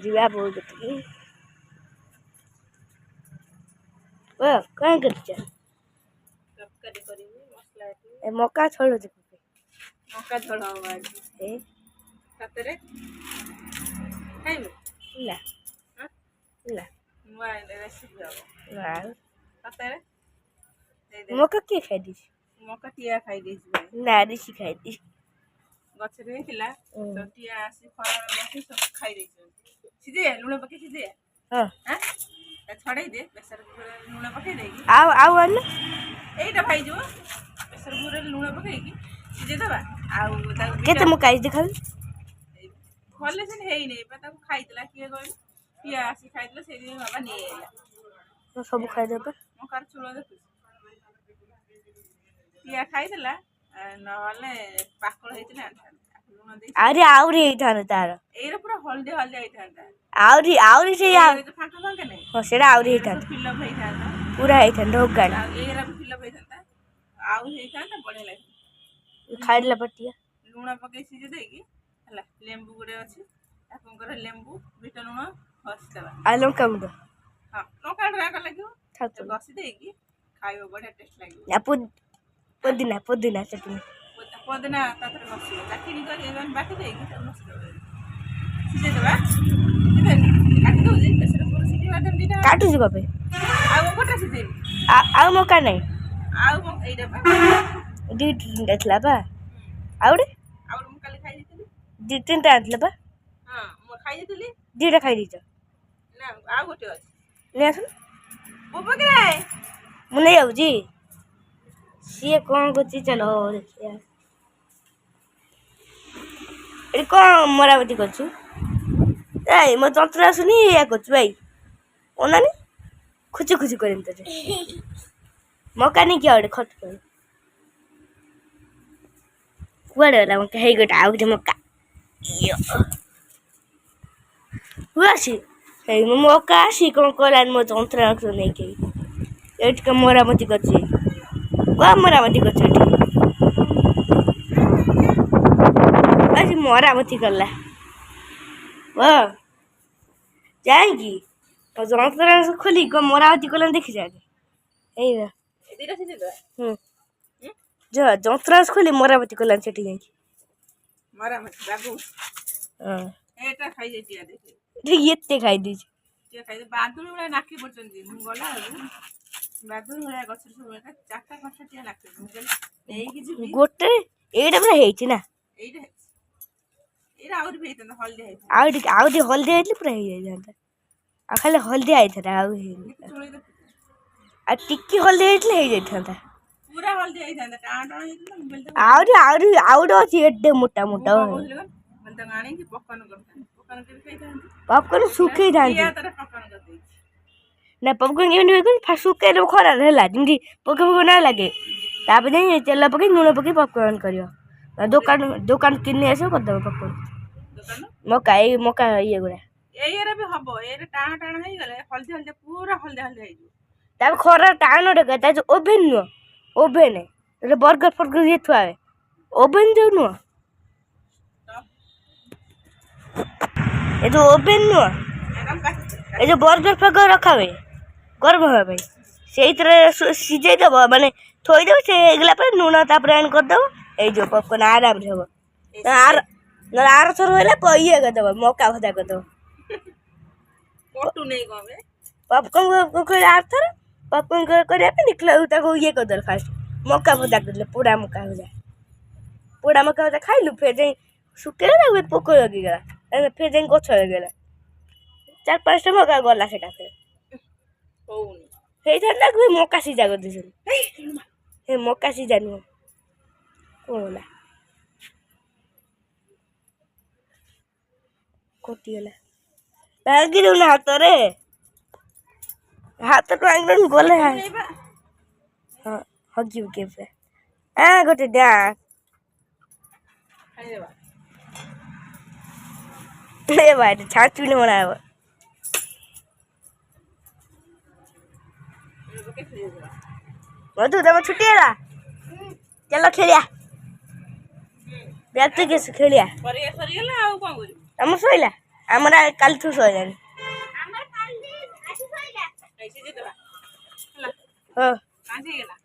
ଯିବା ବୋଉ କତିକି। କଣ କରୁଛ? ତରକାରୀ କରିବି ମସଲା ଏ ମକା ଛଡୁଛି ମକା ଝୋଳ ହବ ଆଜି। ଏ ସତରେ ଖାଇବୁ? ନା ନା ନୂଆ ରେସିପି ହବ। ଆଉ ସତରେ ମକା କିଏ ଖାଇଦେଇଛି? ମକା ଟିଆ ଖାଇଦେଇଛି ଭାଇ। ନା ରିସି ଖାଇଦେଇଛି। ଗଛରେ ହେଇଥିଲା ତ ଟିଆ ଆସି ଖରାରେ ବସି ସବୁ ଖାଇଦେଇଛନ୍ତି। ସିଝେଇଆ ଲୁଣ ପକେଇ ସିଝେଇଆ। ହଁ ଛଡେଇ ଦେ ପ୍ରେସର କୁକରରେ ଲୁଣ ପକେଇ ଦେଇକି ଆଉ ଆଣିଲେ ଏଇଟା ଖାଇଯିବ। ପ୍ରେସର କୁକରରେ ଲୁଣ ପକେଇକି ସିଝେଇଦବା। ଆଉ ତାକୁ କେତେ ମକା ହେଇଛି ଦେଖାଲି? ଭଲ ସେ ହେଇନି ବା ତାକୁ ଖାଇଥିଲା କିଏ କହିଲୁ ଟିଆ ଆସି ଖାଇଥିଲା ସେଇଥିପାଇଁ ବାବା ନେଇଆଇଲା। ସବୁ ଖାଇଦେବେ। ମକାର ଚୂଳ ଦେଖୁଛୁ ଟିଆ ଖାଇଥିଲା ନହେଲେ ପାକଳ ହେଇଥିଲେ ଆଣିଥାନ୍ତି। ଲୁଣ ଦେଇ ଆହୁରି ହେଇଥାନ୍ତା ତାର। ଏଇରା ପୁରା ହଳଦିଆ ହଳଦିଆ ହେଇଥାନ୍ତା। ଆହୁରି ସେଇ ଫାଙ୍କା ଫାଙ୍କା ନାହିଁ ହଁ ସେଇଟା ଆହୁରି ହେଇଥାନ୍ତା। ଫିଲଅପ ହେଇଥାନ୍ତା ପୁରା ହେଇଥାନ୍ତା ଢୋକାଟା। ଏଇରା ବି ଫିଲଅପ ହେଇଥାନ୍ତା ଆଉ ହେଇଥାନ୍ତା ବଢିଆ ଲାଗିଥାନ୍ତା। ଖାଇଲା ପଟିଆ ଲୁଣ ପକେଇ ସିଝେଇ ଦେଇକି ହେଲା ଲେମ୍ବୁ ଗୋଟେ ଅଛି ତାକୁ କଣ କରିବା ଲେମ୍ବୁ ବିଟ ଲୁଣ ଘଷିଦେବା। ଆଉ ଲଙ୍କା ଗୁଣ୍ଡ ହଁ ଲଙ୍କା ରାଗ ଲାଗିବ ଘଷି ଦେଇକି ଖାଇବ ବଢିଆ ଟେଷ୍ଟ ଲାଗିବ। ପୋଦିନା ଚଟଣି ପୋଦିନା ତାଥିରେ ଘଷିବ ଚାକିରି କରି ବାଟି ଦେଇକି ତାକୁ ଘଷିଦେବ। ସିଝେଇଦବା କାଟି ଦଉଛି ପ୍ରେସର କୁକର ସିଟି ମାରିଦେବି ଦିଟା। କାଟୁଛି କଣ ପାଇଁ? ଆଉ ଗୋଟେ ସିଝେଇବି। ଆଉ ମକା ନାହିଁ? ଆଉ ଏଇଟା ଦିଟା ଥିଲା ବା ଆଉ ଗୋଟେ ମୁଁ କାଲି ଖାଇ ଦେଇଥିଲି। ଦି ତିନିଟା ଆଣିଥିଲେ ବା। ହଁ ମୁଁ ଖାଇ ଦେଇଥିଲି। ଦିଟା ଖାଇ ଦେଇଛ? ନା ଆଉ ଗୋଟେ ଅଛି। ନେଇ ଆସୁନ ବୁବୁକିରେ ମୁଁ ନେଇ ଯାଉଛି। ସିଏ କଣ କରୁଛି ଚାଲ ଦେଖିବା। ଏଠି କଣ ମରାମତି କରୁଛୁ? ଏଇ ମୋ ଯନ୍ତ୍ର ଆସୁନି ଏଇଆ କରୁଛୁ ଭାଇ ଅନାନି ଖୁଚି କରିମି ତତେ। ମକା ନେଇକି ଆଉ ଗୋଟେ ଖଟ କୁଆଡେ ଗଲା ମକା? ହେଇ ଗୋଟେ ଆଉ ଗୋଟେ ମକା ଆସି ହେଇ ମୋ ମକା ଆସି କଣ କଲାନି ମୋ ଯନ୍ତ୍ରାଂଶ ନେଇକି ଏଠି କା ମରାମତି କରୁଛି। କଣ ମରାମତି କରୁଛି ଏଠି? ଆଜି ମରାମତି କଲା ଯାଇକି ଯନ୍ତ୍ରାଂଶ ଖୋଲି କଣ ମରାମତି କଲାନି ଦେଖିଛ? ଏଇ ଯନ୍ତ୍ରାଂଶ ଖୋଲି ମରାମତି କଲାନି ସେଠି ଯାଇକି ଏଟା ଖାଇଯାଇଛି ଏତେ ଖାଇଦେଇଛି। ବାଦୁଳି ଭଳିଆ ନାକି ପଡୁଛନ୍ତି। ମୁଁ ଗଲା ବେଳକୁ ବାଦୁଳି ଭଳିଆ ଗଛରେ ସବୁ ଚାରିଟା ପାଞ୍ଚଟା ଟିଆ ନାକି ନେଇକି ଯିବି। ଗୋଟେ ଏଇଟା ପୁରା ହେଇଛି ନା? ଏଇଟା ଏଇଟା ଆହୁରି ବି ହେଇଥାନ୍ତା ହଳଦିଆ ହେଇଥାନ୍ତା। ଆଉ ଟିକେ ହଳଦିଆ ହେଇଥିଲେ ପୁରା ହେଇଯାଇଥାନ୍ତା। ଆଉ ଖାଲି ହଳଦିଆ ହେଇଥାନ୍ତା ଆଉ ହେଇନି। ଆଉ ଟିକେ ହଳଦିଆ ହେଇଥିଲେ ହେଇଯାଇଥାନ୍ତା। ପୁରା ହଳଦିଆ ହେଇଥାନ୍ତା ଟାଣ ଟାଣ ହେଇଥାନ୍ତା। ଆଉ ଗୋଟେ ଅଛି ଏତେ ମୋଟା ମୋଟା ଆଣିକି ପପକର୍ନ କରିଥାନ୍ତି। ପପକର୍ନ କରି ଖାଇଥାନ୍ତି। ପପକର୍ନ ଶୁଖେଇଥାନ୍ତି। ନା ପପକର୍ନ କେମିତି ହୁଏ କହିଲୁ? ଫାଷ୍ଟ ଶୁଖେଇଦେବ ଖରାରେ ହେଲା ଯେମିତି ପୋକ ନ ଲାଗେ। ତାପରେ ଯାଇ ତେଲ ପକେଇ ଲୁଣ ପକେଇ ପପକର୍ନ କରିବ। ଦୋକାନ କିଣି ଆସିବ କରିଦବ ପପକର୍ନ। ମକା ଇଏ ଗୁଡା ଏଇରା ବି ହବ। ଏଇରା ଟାଣ ଟାଣ ହେଇଗଲେ ହଳଦିଆ ହଳଦିଆ ପୁରା ହଳଦିଆ ହଳଦିଆ ହେଇଯିବ। ତାପରେ ଖରାରେ ଟାଣ ତା ଯୋଉ ଓଭେନ ନୁହଁ ଓଭେନ ବର୍ଗର ଫର୍ଗର ଇଏ ଥୁଆ ହୁଏ ଓଭେନ ଯୋଉ ନୁହଁ ଏ ଯୋଉ ଓଭେନ ନୁହଁ ଏ ଯୋଉ ବର୍ଗର ଫର୍ଗର ରଖା ହୁଏ ଗରମ ହବା ପାଇଁ ସେଇଥିରେ ସିଝେଇଦବ ମାନେ ଥୋଇଦବ ସେ ହେଇଗଲା ପରେ ଲୁଣ ତାପରେ ଆଣି କରିଦବ ହେଇଯିବ ପପକର୍ନ ଆରାମରେ ହବ। ଆରଥର ହେଲେ ଇଏ କରିଦବ ମକା ଭଜା କରିଦବ। ପପକର୍ନ ଆରଥର ପପକର୍ନ କରିବା ପାଇଁ ଦେଖିଲା ବେଳକୁ ତାକୁ ଇଏ କରିଦେଲ ଫାଷ୍ଟ ମକା ଭଜା କରିଦେଲେ ପୋଡା ମକା ଭଜା ଖାଇଲୁ ଫେର ଯାଇ ଶୁଖେଇଲା ତାକୁ ପୋକ ଲାଗିଗଲା ଫେର ଯାଇ ଗଛ ହେଇଗଲା 4-5ଟା ମକା ଗଲା ସେଟା ଫେର ହେଇଥାନ୍ତା ମକା ସିଝା କରିଦେଇଛନ୍ତି। ମକା ସିଝା ନୁହଁ କଣ ହେଲା କଟିଗଲା ଭାଙ୍ଗି ଦଉନ ହାତରେ ହାତ ଭାଙ୍ଗିଦଉନ ଗଲେ ହଁ ହଜିବ କେବେ ଗୋଟେ ଛାଞ୍ଚୁଣି ମଣା ହବ। ତମ ଛୁଟି ହେଲା ଚାଲ ଖେଳିଆ ଖେଳିଆ ସରିଗଲା ଆଉ କଣ କରିବୁ ତମର ସଇଲା আমরা কালଠୁ ସଇଲାଣି। এই সিজে দেবা ହେଲା ହଁ কাঁচি ହେଇଗଲା